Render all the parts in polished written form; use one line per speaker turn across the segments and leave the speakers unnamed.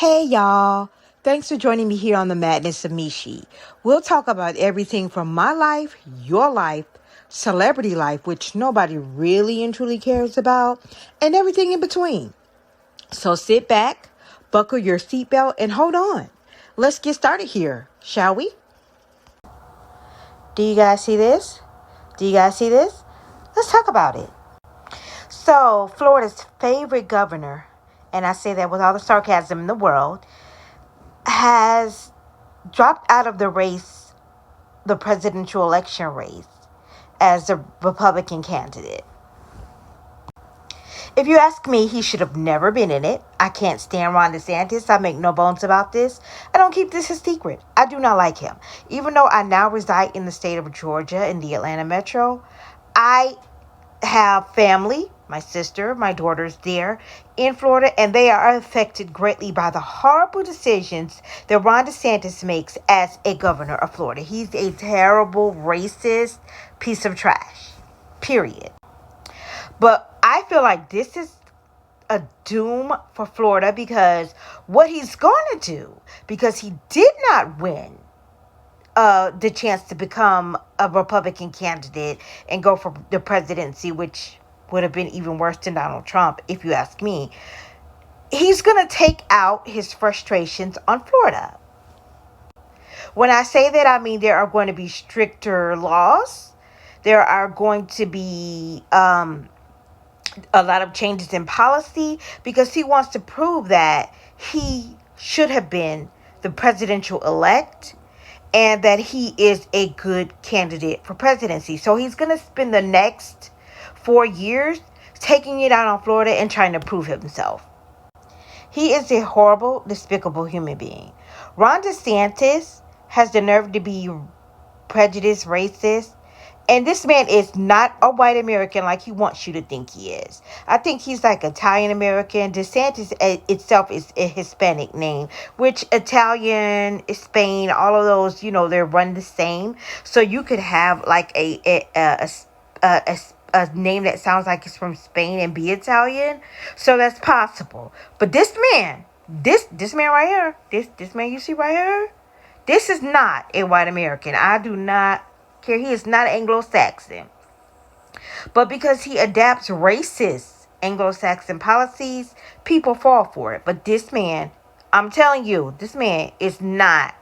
Hey y'all, thanks for joining me here on the Madness of Mishy. We'll talk about everything from my life, your life, celebrity life, which nobody really and truly cares about, and everything in between. So sit back, buckle your seatbelt, and hold on. Let's get started here, shall we? Do you guys see this? Let's talk about it. So, Florida's favorite governor, and I say that with all the sarcasm in the world, has dropped out of the presidential election race, as a Republican candidate. If you ask me, he should have never been in it. I can't stand Ron DeSantis. I make no bones about this. I don't keep this a secret. I do not like him. Even though I now reside in the state of Georgia in the Atlanta metro, I have family, my sister, my daughters there in Florida, and they are affected greatly by the horrible decisions that Ron DeSantis makes as a governor of Florida. He's a terrible, racist piece of trash, period. But I feel like this is a doom for Florida because what he's going to do, because he did not win the chance to become a Republican candidate and go for the presidency, which would have been even worse than Donald Trump, if you ask me. He's going to take out his frustrations on Florida. When I say that, I mean there are going to be stricter laws. There are going to be a lot of changes in policy because he wants to prove that he should have been the presidential elect and that he is a good candidate for presidency. So he's going to spend the next 4 years taking it out on Florida and trying to prove himself. He is a horrible, despicable human being. Ron DeSantis has the nerve to be prejudiced, racist, and this man is not a white American like he wants you to think he is. I think he's like Italian American. DeSantis itself is a Hispanic name, which Italian, Spain, all of those, they run the same. So you could have like a name that sounds like it's from Spain and be Italian. So that's possible. But this man right here, this man you see right here, this is not a white American. I do not care. He is not Anglo-Saxon. But because he adapts racist Anglo-Saxon policies, people fall for it. But this man, I'm telling you, this man is not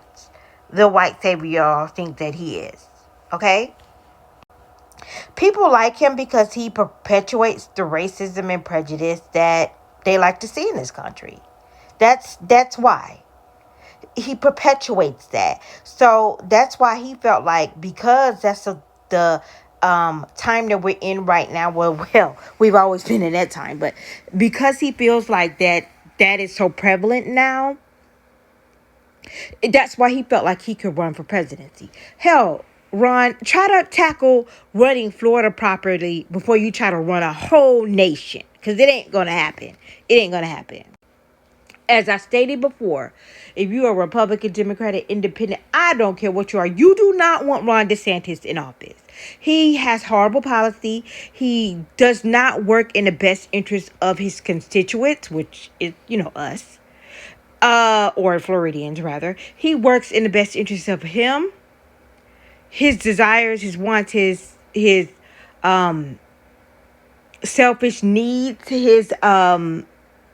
the white savior y'all think that he is. Okay? People like him because he perpetuates the racism and prejudice that they like to see in this country. That's why. He perpetuates that. So that's why he felt like, because that's the time that we're in right now. Well, we've always been in that time, but because he feels like that is so prevalent now, that's why he felt like he could run for presidency. Hell, Ron, try to tackle running Florida properly before you try to run a whole nation, because it ain't gonna happen. As I stated before, if you are Republican, Democratic, Independent, I don't care what you are. You do not want Ron DeSantis in office. He has horrible policy. He does not work in the best interest of his constituents, which is, us. Or Floridians, rather. He works in the best interest of him, his desires, his wants, his selfish needs, his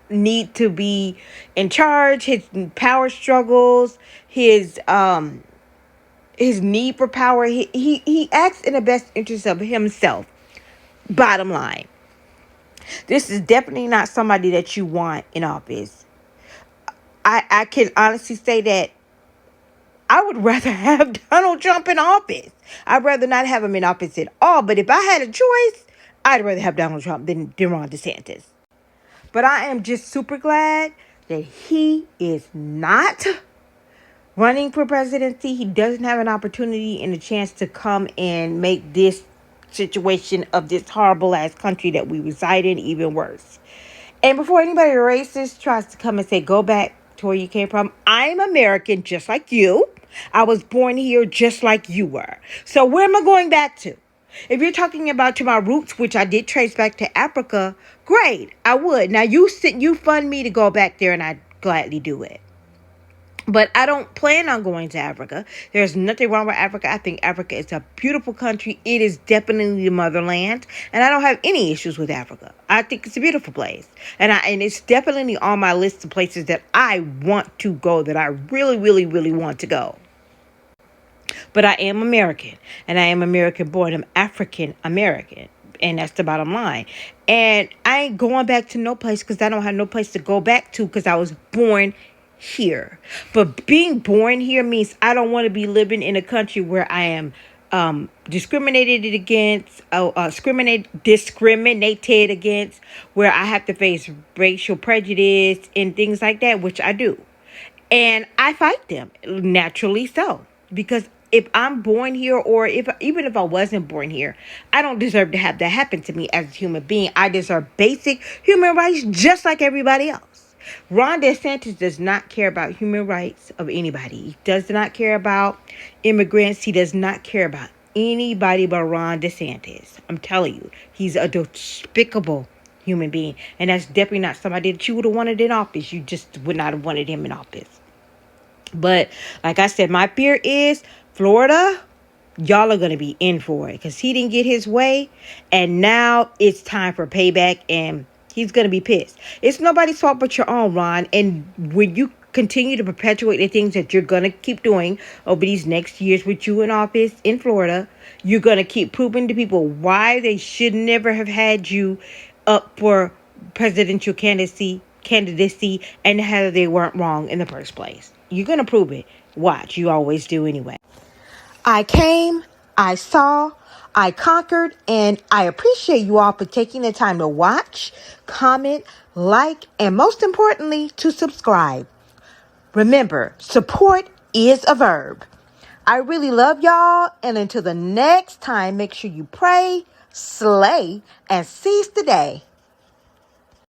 need to be in charge, his power struggles, his need for power. He acts in the best interest of himself. Bottom line. This is definitely not somebody that you want in office. I can honestly say that I would rather have Donald Trump in office. I'd rather not have him in office at all. But if I had a choice, I'd rather have Donald Trump than Ron DeSantis. But I am just super glad that he is not running for presidency. He doesn't have an opportunity and a chance to come and make this situation of this horrible ass country that we reside in even worse. And before anybody racist tries to come and say, go back to where you came from, I'm American just like you. I was born here just like you were. So where am I going back to? If you're talking about to my roots, which I did trace back to Africa, great, I would. Now you fund me to go back there, and I gladly do it. But I don't plan on going to Africa. There's nothing wrong with Africa. I think Africa is a beautiful country. It is definitely the motherland. And I don't have any issues with Africa. I think it's a beautiful place. And it's definitely on my list of places that I want to go, that I really, really, really want to go. But I am American. And I am American born. I'm African American. And that's the bottom line. And I ain't going back to no place because I don't have no place to go back to because I was born here. But being born here means I don't want to be living in a country where I am discriminated against, discriminated against, where I have to face racial prejudice and things like that, which I do. And I fight them, naturally so. Because if I'm born here, or even if I wasn't born here, I don't deserve to have that happen to me as a human being. I deserve basic human rights just like everybody else. Ron DeSantis does not care about human rights of anybody. He does not care about immigrants. He does not care about anybody but Ron DeSantis. I'm telling you, he's a despicable human being. And that's definitely not somebody that you would have wanted in office. You just would not have wanted him in office. But like I said, my fear is Florida, y'all are going to be in for it because he didn't get his way. And now it's time for payback, and he's going to be pissed. It's nobody's fault but your own, Ron. And when you continue to perpetuate the things that you're going to keep doing over these next years with you in office in Florida, you're going to keep proving to people why they should never have had you up for presidential candidacy, and how they weren't wrong in the first place. You're going to prove it. Watch. You always do anyway. I came, I saw, I conquered, and I appreciate you all for taking the time to watch, comment, like, and most importantly, to subscribe. Remember, support is a verb. I really love y'all, and until the next time, make sure you pray, slay, and seize the day.